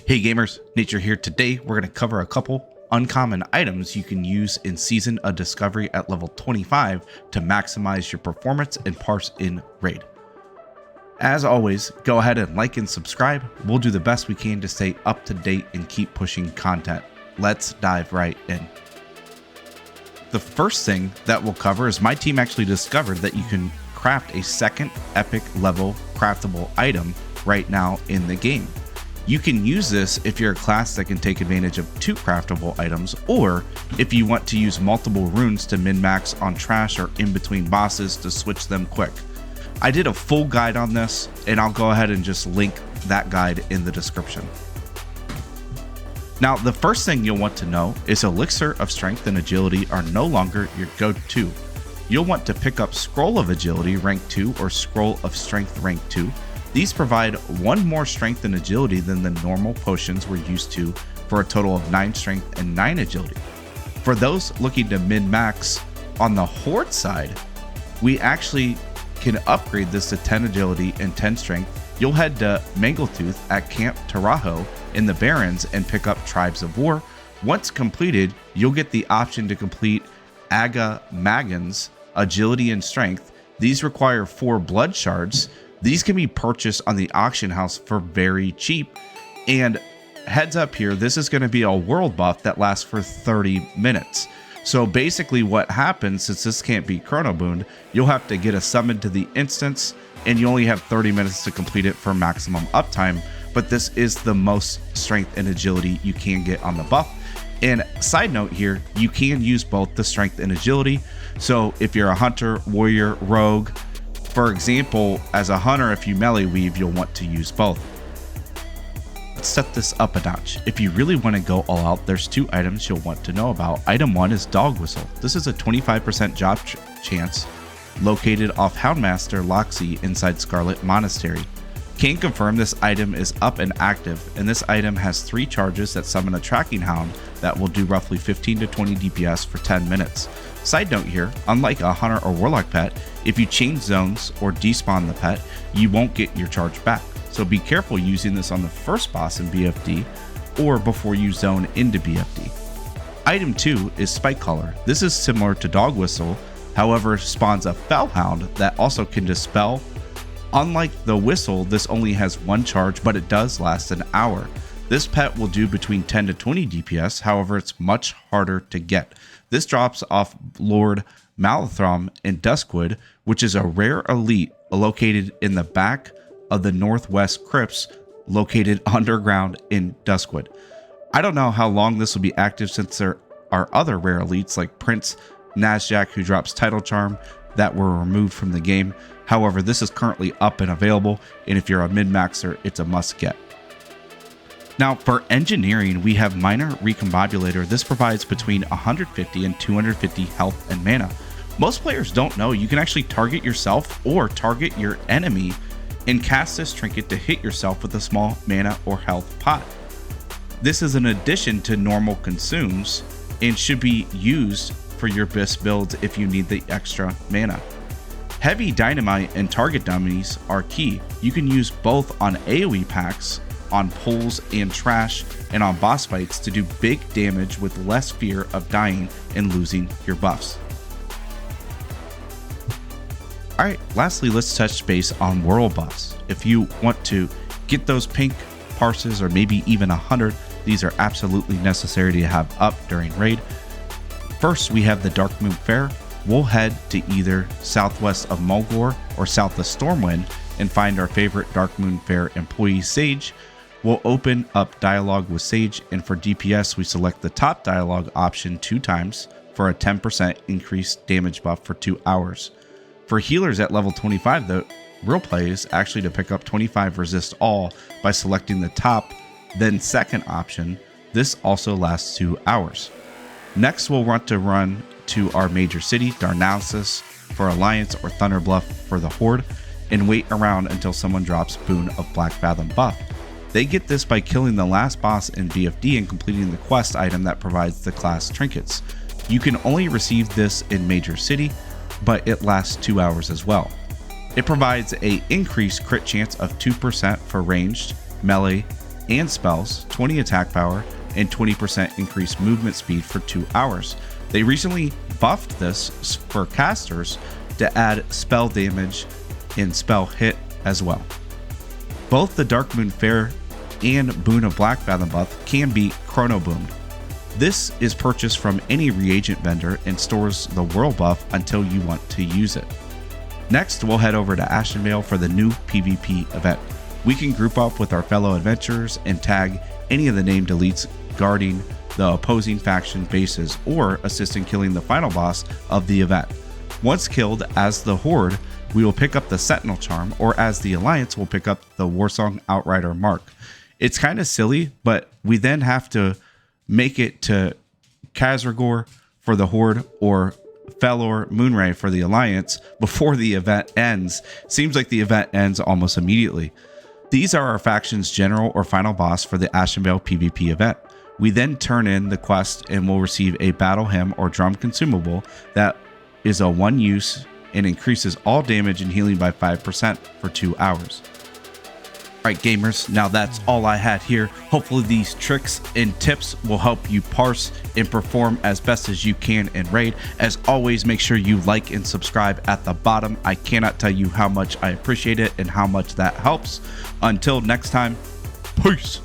Hey gamers, Nature here. Today we're going to cover a couple uncommon items you can use in Season of Discovery at level 25 to maximize your performance and parse in raid. As always, go ahead and like and subscribe. We'll do the best we can to stay up to date and keep pushing content. Let's dive right in. The first thing that we'll cover is my team actually discovered that you can craft a second epic level craftable item right now in the game. You can use this if you're a class that can take advantage of 2 craftable items, or if you want to use multiple runes to min-max on trash or in between bosses to switch them quick. I did a full guide on this, and I'll go ahead and just link that guide in the description. Now, the first thing you'll want to know is Elixir of Strength and Agility are no longer your go-to. You'll want to pick up Scroll of Agility rank 2 or Scroll of Strength rank 2. These provide 1 more strength and agility than the normal potions we're used to, for a total of 9 strength and 9 agility. For those looking to min-max on the Horde side, we actually can upgrade this to 10 agility and 10 strength. You'll head to Mangletooth at Camp Taraho in the Barrens and pick up Tribes of War. Once completed, you'll get the option to complete Aga Magan's agility and strength. These require 4 blood shards. These can be purchased on the auction house for very cheap. And heads up here, this is going to be a world buff that lasts for 30 minutes. So basically what happens, since this can't be Chronoboon, you'll have to get a summon to the instance, and you only have 30 minutes to complete it for maximum uptime. But this is the most strength and agility you can get on the buff. And side note here, you can use both the strength and agility. So if you're a hunter, warrior, rogue, for example, as a hunter, if you melee weave, you'll want to use both. Let's set this up a notch. If you really want to go all out, there's 2 items you'll want to know about. Item 1 is Dog Whistle. This is a 25% job chance located off Houndmaster Loxy inside Scarlet Monastery. Can confirm this item is up and active, and this item has 3 charges that summon a tracking hound that will do roughly 15 to 20 DPS for 10 minutes. Side note here, unlike a hunter or warlock pet, if you change zones or despawn the pet, you won't get your charge back. So be careful using this on the first boss in BFD or before you zone into BFD. Item 2 is Spike Collar. This is similar to Dog Whistle, however spawns a Fellhound that also can dispel. Unlike the whistle, this only has 1 charge, but it does last an hour. This pet will do between 10 to 20 DPS, however it's much harder to get. This drops off Lord Malathrom in Duskwood, which is a rare elite located in the back of the Northwest Crypts, located underground in Duskwood. I don't know how long this will be active, since there are other rare elites like Prince Nazjac, who drops Title Charm, that were removed from the game. However, this is currently up and available, and if you're a min-maxer, it's a must get. Now for engineering, we have Minor Recombobulator. This provides between 150 and 250 health and mana. Most players don't know you can actually target yourself or target your enemy and cast this trinket to hit yourself with a small mana or health pot. This is an addition to normal consumes and should be used for your best builds if you need the extra mana. Heavy Dynamite and Target Dummies are key. You can use both on AoE packs, on pulls and trash, and on boss fights to do big damage with less fear of dying and losing your buffs. Alright, lastly, let's touch base on world buffs. If you want to get those pink parses, or maybe even 100, these are absolutely necessary to have up during raid. First, we have the Darkmoon faire. We'll head to either southwest of Mulgore or south of Stormwind and find our favorite Darkmoon faire employee, Sage. We'll open up dialogue with Sage, and for DPS, we select the top dialogue option 2 times for a 10% increased damage buff for 2 hours. For healers at level 25, the real play is actually to pick up 25 resist all by selecting the top, then second option. This also lasts 2 hours. Next, we'll want to run to our major city, Darnassus, for Alliance, or Thunderbluff for the Horde, and wait around until someone drops Boon of Blackfathom buff. They get this by killing the last boss in BFD and completing the quest item that provides the class trinkets. You can only receive this in Major City, but it lasts 2 hours as well. It provides a increased crit chance of 2% for ranged, melee, and spells, 20 attack power, and 20% increased movement speed for 2 hours. They recently buffed this for casters to add spell damage and spell hit as well. Both the Darkmoon Faire and Boon of Blackfathom buff can be Chronoboon. This is purchased from any reagent vendor and stores the world buff until you want to use it. Next, we'll head over to Ashenvale for the new PvP event. We can group up with our fellow adventurers and tag any of the named elites guarding the opposing faction bases or assist in killing the final boss of the event. Once killed as the Horde, we will pick up the Sentinel Charm, or as the Alliance, we'll pick up the Warsong Outrider Mark. It's kind of silly, but we then have to make it to Khazragor for the Horde or Felor Moonray for the Alliance before the event ends. Seems like the event ends almost immediately. These are our faction's general or final boss for the Ashenvale PvP event. We then turn in the quest and will receive a battle hymn or drum consumable that is a one use and increases all damage and healing by 5% for 2 hours. Alright gamers, now that's all I had here. Hopefully these tricks and tips will help you parse and perform as best as you can in Raid. As always, make sure you like and subscribe at the bottom. I cannot tell you how much I appreciate it and how much that helps. Until next time, peace!